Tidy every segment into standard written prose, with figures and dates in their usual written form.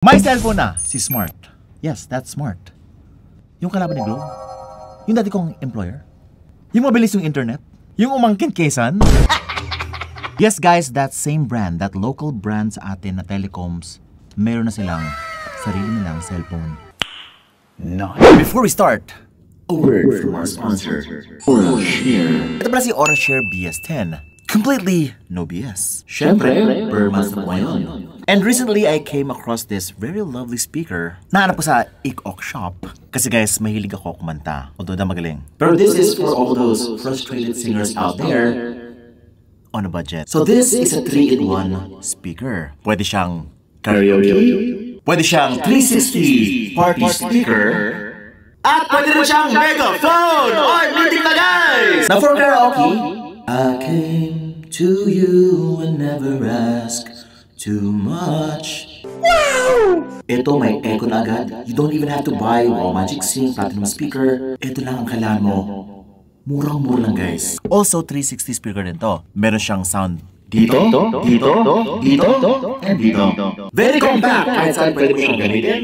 May cellphone na, si Smart. Yes, that's Smart. Yung kalaban ni Globe. Yung dati kong employer. Yung mabilis yung internet. Yung umangkin Quezon. Yes guys, that same brand, that local brand sa atin na telecoms, meron na silang sarili nilang cellphone. Nice. Before we start, a word from our sponsor, OraShare. Ito pala si OraShare BS10. Completely no BS. Syempre, per mas na po ngayon. And recently, I came across this very lovely speaker. Nahanap ko sa IKOK shop. Kasi guys, mahilig ako kumanta. Although na magaling. Pero this is for all those frustrated singers out there on a budget. So this is a 3-in-1 speaker. Pwede siyang karaoke. Pwede siyang 360 party speaker. At pwede rin siyang megaphone! Or meeting na guys! Now for karaoke, I came to you and never asked too much. Wow! Ito may echo na agad. You don't even have to buy Wow Magic Sing Platinum speaker. Ito lang ang kailangan mo. Murang-mura lang guys. Also 360 speaker din to. Meron siyang sound dito, dito, dito, and dito. Very compact. Kahit saan pwede mo siyang gamitin.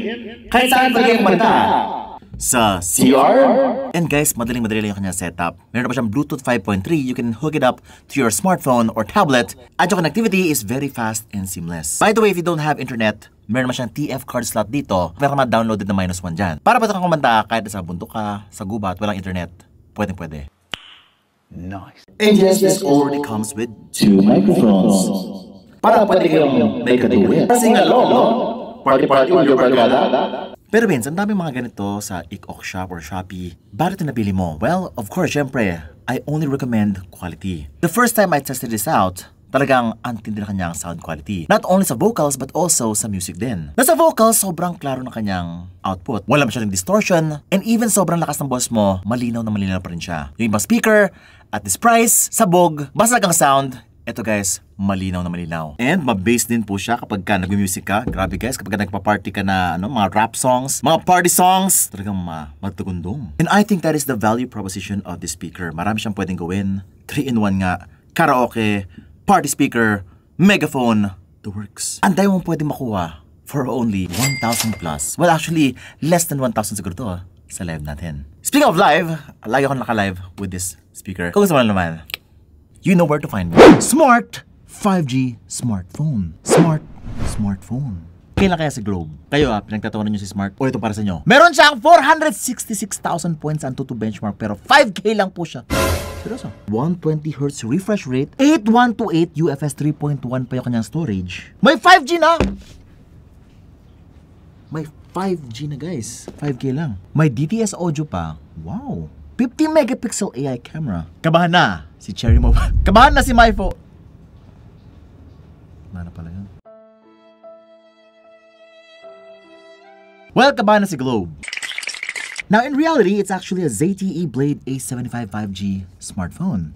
Kahit saan pwede mong kumanta. Sa CR. And guys, madaling-madali lang yung kanyang setup. Meron pa siyang Bluetooth 5.3. You can hook it up to your smartphone or tablet. At yung connectivity is very fast and seamless. By the way, if you don't have internet, meron naman siyang TF card slot dito. Meron ka ma-downloaded na -1 dyan. Para pwede kang kumanta kahit sa bundok ka, sa gubat, walang internet. Pwede. Nice. And yes, this already comes with 2 microphones. Para pwede kayong make a duet. Sing along, no? Party with your barkada. Pero Vince, ang daming mga ganito sa IKOK shop or Shopee. Bakit ito napili mo? Well, of course, syempre, I only recommend quality. The first time I tested this out, talagang antindi na kanyang sound quality. Not only sa vocals, but also sa music din. Nasa vocals, sobrang klaro na kanyang output. Wala masyadong distortion, and even sobrang lakas ng boss mo, malinaw pa rin siya. Yung ibang speaker, at this price, sabog, basag ang sound, eto guys, malinaw. And ma-bass din po siya kapag ka nag-music ka. Grabe guys, kapag ka nagpa-party ka na mga rap songs, mga party songs, talagang magtugundong. And I think that is the value proposition of this speaker. Marami siyang pwedeng gawin. 3-in-1 nga. Karaoke, party speaker, megaphone, the works. Ang dami mong pwedeng makuha for only 1,000 plus. Well, actually, less than 1,000 siguro to sa live natin. Speaking of live, lagi ako naka-live with this speaker. Kung gusto mo naman, you know where to find me. Smart 5G smartphone. Smartphone. Kailan kaya si Globe? Kayo pinagtatawanan nyo si Smart o ito para sa inyo? Meron siyang 466,000 points sa Antutu benchmark pero 5K lang po siya. Seryoso? 120Hz refresh rate, 8128 UFS 3.1 pa yung kanyang storage. May 5G na! May 5G na guys. 5K lang. May DTS audio pa. Wow! 50 megapixel AI camera. Kabahan na si Cherry Mobile. Kabahan na si MyPhone. Mana pala yun? Well, kabahan na si Globe. Now, in reality, it's actually a ZTE Blade A75 5G smartphone.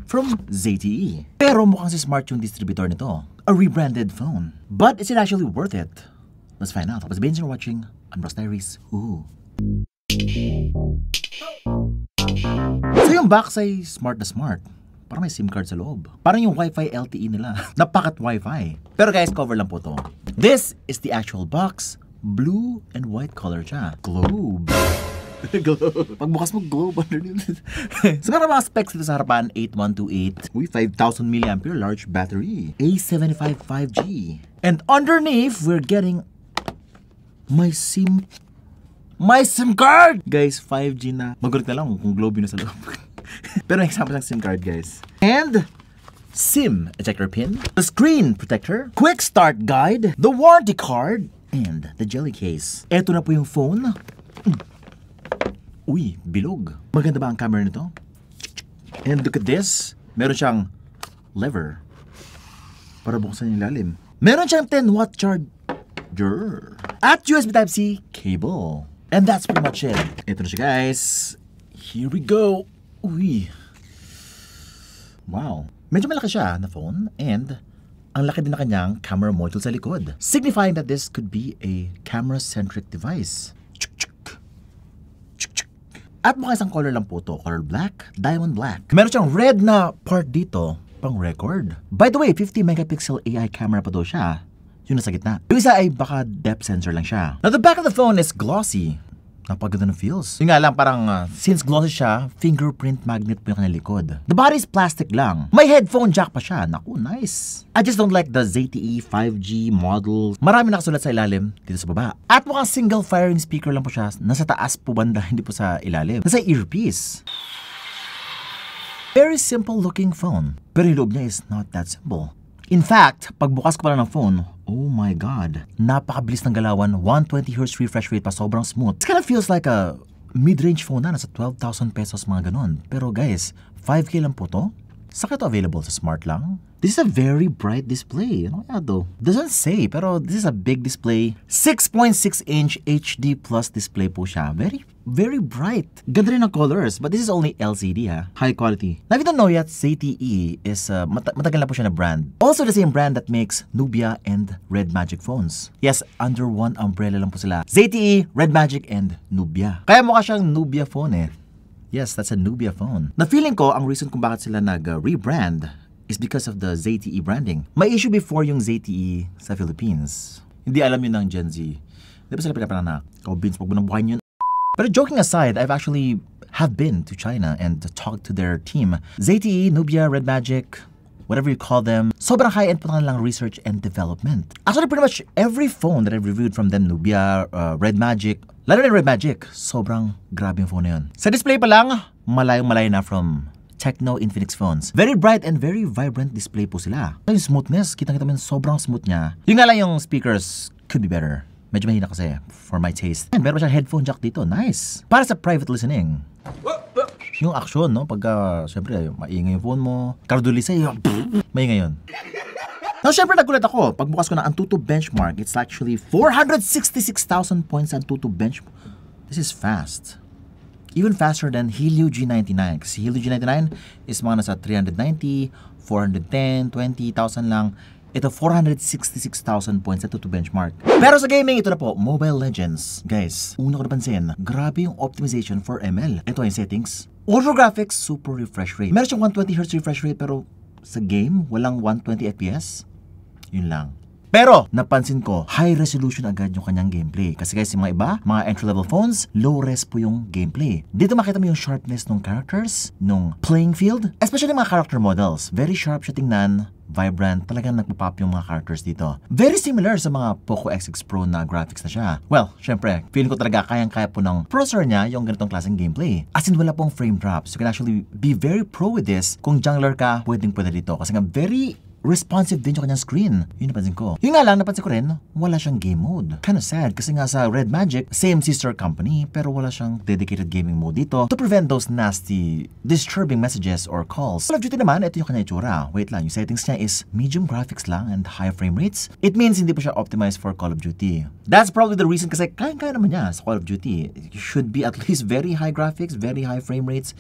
From ZTE. Pero mukhang si Smart yung distributor nito. A rebranded phone. But is it actually worth it? Let's find out. Tapos binge watching Unbox Diaries. Ooh. So yung box ay smart na smart. Parang may SIM card sa loob. Parang yung Wi-Fi LTE nila. Napakat Wi-Fi. Pero guys, cover lang po to. This is the actual box. Blue and white color siya. Globe. Globe. Pagbukas mo, globe underneath. So meron mga specs dito sa harapan. 8128. Uy, 5,000 mAh large battery. A75 5G. And underneath, we're getting my SIM card! Guys, 5G na. Magulit na lang kung Globe yun na sa loob. Pero example ng SIM card, guys. And SIM ejector pin, the screen protector, quick start guide, the warranty card, and the jelly case. Eto na po yung phone. Uy, bilog. Maganda ba ang camera nito? And look at this. Meron siyang lever para buksan yung lalim. Meron siyang 10-watt charger at USB Type-C cable. And that's pretty much it. Ito na siya guys. Here we go. Uy. Wow. Medyo malaki siya na phone and ang laki din na kanyang camera module sa likod. Signifying that this could be a camera-centric device. At mukha isang color lang po to. Color black, diamond black. Meron siyang red na part dito pang record. By the way, 50 megapixel AI camera pa daw siya. yung nasa gitna. Yung isa ay baka depth sensor lang siya. Now, the back of the phone is glossy. Napaganda ng feels. Yung nga lang, parang since glossy siya, fingerprint magnet po yung kanyang likod. The body is plastic lang. May headphone jack pa siya. Naku, nice. I just don't like the ZTE 5G model. Marami nakasulat sa ilalim, dito sa baba. At mukhang single firing speaker lang po siya. Nasa taas po banda, hindi po sa ilalim. Nasa earpiece. Very simple looking phone. Pero yung loob niya is not that simple. In fact, pagbukas ko pala ng phone, oh my god, napakabilis ng galawan, 120Hz refresh rate pa, sobrang smooth. This kind of feels like a mid-range phone na, nasa 12,000 pesos mga ganun. Pero guys, 5K lang po to? Saka ito available sa Smart lang? This is a very bright display. Ano kaya to? Doesn't say, pero this is a big display. 6.6-inch HD plus display po siya. Very bright. Ganda rin ng colors, but this is only LCD ha. High quality. Now if you don't know yet, ZTE is, matagal na po siya na brand. Also the same brand that makes Nubia and Red Magic phones. Yes, under one umbrella lang po sila. ZTE, Red Magic, and Nubia. Kaya mukha siyang Nubia phone eh. Yes, that's a Nubia phone. Na feeling ko, ang reason kung bakit sila nag-rebrand is because of the ZTE branding. May issue before yung ZTE sa Philippines. Hindi alam yun ng Gen Z. Di ba sila pinapanak? Ikaw, Vince, pag bunabuhayin yun. But joking aside, I've actually have been to China and talked to their team. ZTE, Nubia, Red Magic, whatever you call them, sobrang high-end po lang research and development. Actually, pretty much every phone that I've reviewed from them, Nubia, Red Magic, lalo na Red Magic, sobrang grabe yung phone na yun. Sa display pa lang, malayong-malayo na from Tecno Infinix phones. Very bright and very vibrant display po sila. Yung smoothness, kitang-kita mo sobrang smooth niya. Yung nga lang yung speakers could be better. Medyo mahina kasi for my taste. And meron pa siyang headphone jack dito. Nice. Para sa private listening. Yung action, no? Pagka, syempre, maingay yung phone mo. Kardulisa, maingay yun. Now, syempre, nagulat ako. Pagbukas ko na Antutu benchmark, it's actually 466,000 points Antutu benchmark. This is fast. Even faster than Helio G99. Kasi Helio G99 is mga nasa 390, 410, 20,000 lang. Ito, 466,000 points ito to benchmark. Pero sa gaming, ito na po, Mobile Legends. Guys, una ko napansin, grabe yung optimization for ML. Ito yung settings. Auto graphics, super refresh rate. Meron siyang 120Hz refresh rate, pero sa game, walang 120 FPS. Yun lang. Pero, napansin ko, high resolution agad yung kanyang gameplay. Kasi guys, yung mga iba, mga entry-level phones, low res po yung gameplay. Dito makita mo yung sharpness ng characters, nung playing field, especially mga character models. Very sharp siya tingnan, vibrant, talagang nagpapop yung mga characters dito. Very similar sa mga Poco X6 Pro na graphics na siya. Well, syempre, feeling ko talaga kayang-kaya po ng processor niya yung ganitong klaseng gameplay. As in, wala pong frame drops. You can actually be very pro with this. Kung jungler ka, pwedeng-pwede dito. Kasi nga, very responsive din yung kanyang screen. Yun napansin ko. Yung nga lang, napansin ko rin, wala siyang game mode. Kinda sad kasi nga sa Red Magic, same sister company, pero wala siyang dedicated gaming mode dito to prevent those nasty, disturbing messages or calls. Call of Duty naman, ito yung kanyang itsura. Wait lang, yung settings niya is medium graphics lang and high frame rates. It means hindi po siya optimized for Call of Duty. That's probably the reason kasi kaya naman niya sa Call of Duty. It should be at least very high graphics, very high frame rates.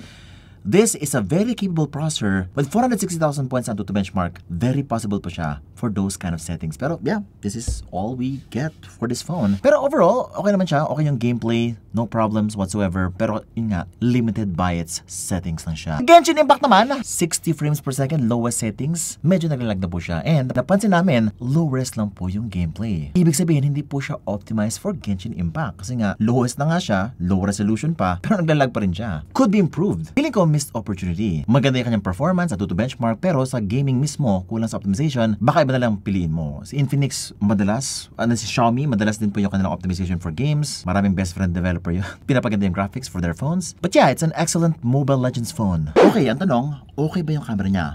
This is a very capable processor with 460,000 points Antutu benchmark. Very possible po siya for those kind of settings. Pero yeah, this is all we get for this phone. Pero overall, okay naman siya. Okay yung gameplay, no problems whatsoever. Pero yun nga, limited by its settings lang siya. Genshin Impact naman, 60 frames per second, lowest settings. Medyo naglalag na po siya. And napansin namin, low res lang po yung gameplay. Ibig sabihin, hindi po siya optimized for Genshin Impact. Kasi nga, lowest na nga siya, low resolution pa, pero naglalag pa rin siya. Could be improved. Feeling ko missed opportunity. Maganda yung kanyang performance at Antutu benchmark, pero sa gaming mismo, kulang sa optimization, baka iba na lang piliin mo. Si Infinix, madalas, si Xiaomi, madalas din po yung kanilang optimization for games. Maraming best friend developer yun. Pinapaganda yung graphics for their phones. But yeah, it's an excellent Mobile Legends phone. Okay, ang tanong, okay ba yung camera niya?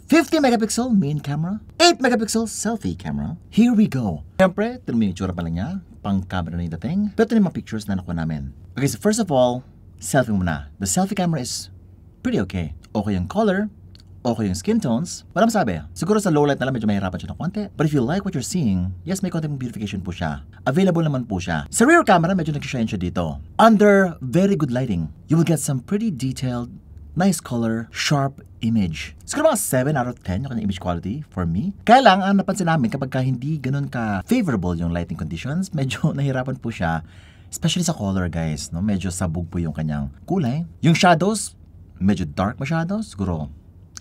50 megapixel main camera, 8 megapixel selfie camera. Here we go. Siyempre, ito yung itsura pa lang niya, pang camera na yung dating. Pero ito yung mga pictures na nakuha namin. Okay, so first of all, selfie muna. The selfie camera is pretty okay. Okay yung color, okay yung skin tones, wala masabi. Siguro sa low light na lang medyo mahirapan siya ng konti. But if you like what you're seeing, yes, may konting beautification po siya. Available naman po siya. Sa rear camera, medyo nag-shine siya dito. Under very good lighting, you will get some pretty detailed, nice color, sharp image. Siguro mga 7 out of 10 yung kanyang image quality for me. Kaya lang, ang napansin namin kapag hindi ganun ka favorable yung lighting conditions, medyo nahirapan po siya. Especially sa color, guys. No? Medyo sabog po yung kanyang kulay. Yung shadows, medyo dark masyado. Siguro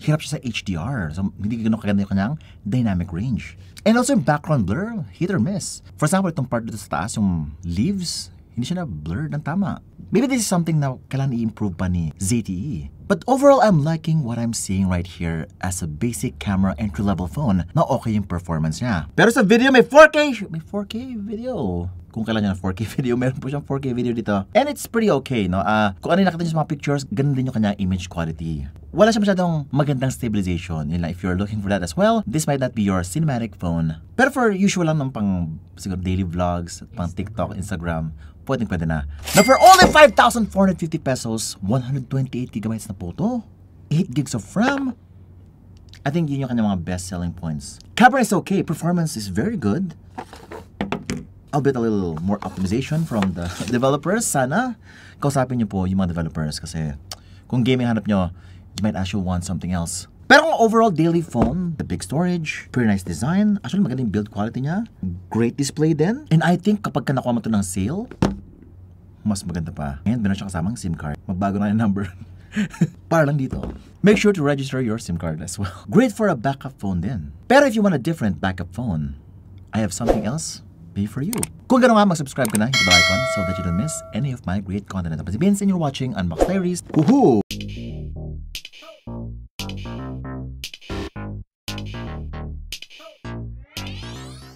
hirap siya sa HDR. So, hindi gano'n kaganda yung kanyang dynamic range. And also yung background blur, hit or miss. For example, itong part dito sa taas, yung leaves, hindi siya na-blur ng tama. Maybe this is something na kailangan i-improve pa ni ZTE. But overall, I'm liking what I'm seeing right here as a basic camera entry-level phone na okay yung performance niya. Pero sa video, may 4K video. Kung kailan niya na 4K video, meron po siyang 4K video dito. And it's pretty okay, no? Kung ano yung nakita niyo sa mga pictures, ganun din yung kanya image quality. Wala siya masyadong magandang stabilization. Yun lang, if you're looking for that as well, this might not be your cinematic phone. Pero for usual lang ng pang siguro daily vlogs, pang TikTok, Instagram, pwede na. Now for only 5,450 pesos, 128 gigabytes na photo, 8 gigs of RAM, I think yun yung kanyang mga best selling points. Camera is okay, performance is very good. Albeit a little more optimization from the developers. Sana kausapin niyo po yung mga developers kasi kung gaming hanap nyo, you might actually want something else. Pero kung overall daily phone, the big storage, pretty nice design, actually magandang build quality niya, great display din, and I think kapag ka nakuha mo ito ng sale, mas maganda pa. And meron siya kasamang SIM card. Magbago na yung number. Para lang dito. Make sure to register your SIM card as well. Great for a backup phone din. Pero if you want a different backup phone, I have something else pay for you. Kung gano'n nga, mag-subscribe ka na, hit the bell icon so that you don't miss any of my great content. Tapos sabihin sa inyo watching Unbox Diaries. Woohoo!